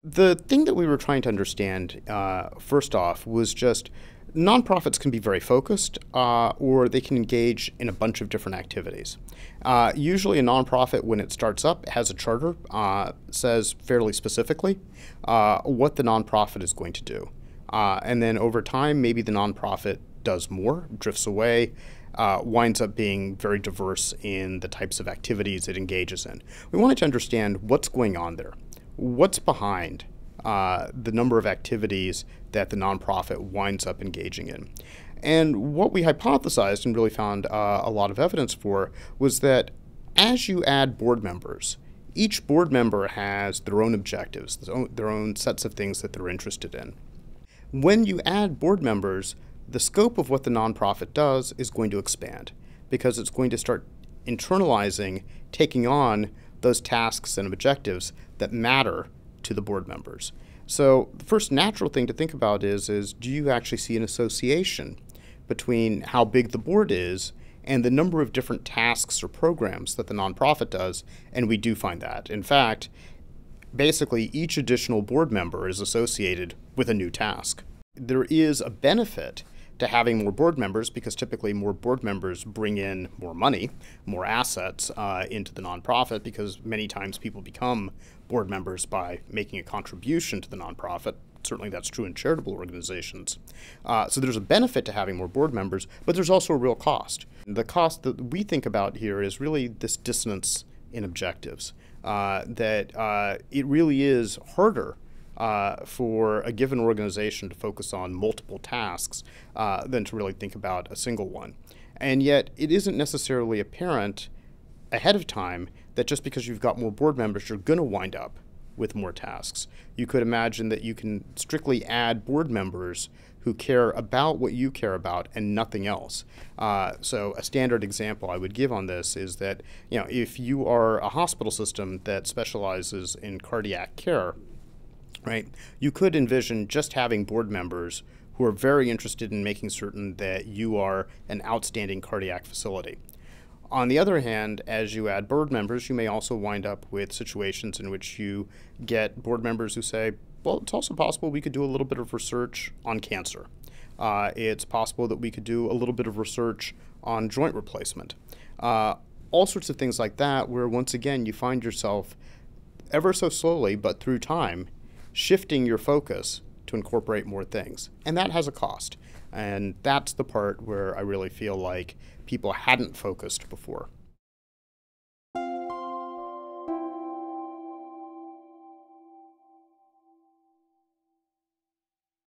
The thing that we were trying to understand, first off, was just nonprofits can be very focused, or they can engage in a bunch of different activities. Usually, a nonprofit, when it starts up, has a charter, says fairly specifically what the nonprofit is going to do. And then over time, maybe the nonprofit does more, drifts away, winds up being very diverse in the types of activities it engages in. We wanted to understand what's going on there. What's behind the number of activities that the nonprofit winds up engaging in? And what we hypothesized and really found a lot of evidence for was that as you add board members, each board member has their own objectives, their own sets of things that they're interested in. When you add board members, the scope of what the nonprofit does is going to expand because it's going to start internalizing, taking on those tasks and objectives that matter to the board members. So the first natural thing to think about is do you actually see an association between how big the board is and the number of different tasks or programs that the nonprofit does? And we do find that. In fact, basically each additional board member is associated with a new task. There is a benefit to having more board members because typically more board members bring in more money, more assets into the nonprofit because many times people become board members by making a contribution to the nonprofit. Certainly that's true in charitable organizations. So there's a benefit to having more board members, but there's also a real cost. The cost that we think about here is really this dissonance in objectives, that it really is harder for a given organization to focus on multiple tasks than to really think about a single one. And yet it isn't necessarily apparent ahead of time that just because you've got more board members, you're going to wind up with more tasks. You could imagine that you can strictly add board members who care about what you care about and nothing else. So a standard example I would give on this is that, if you are a hospital system that specializes in cardiac care, right, you could envision just having board members who are very interested in making certain that you are an outstanding cardiac facility. On the other hand, as you add board members, you may also wind up with situations in which you get board members who say, well, it's also possible we could do a little bit of research on cancer. It's possible that we could do a little bit of research on joint replacement. All sorts of things like that where, once again, you find yourself ever so slowly, but through time, shifting your focus to incorporate more things. And that has a cost. And that's the part where I really feel like people hadn't focused before.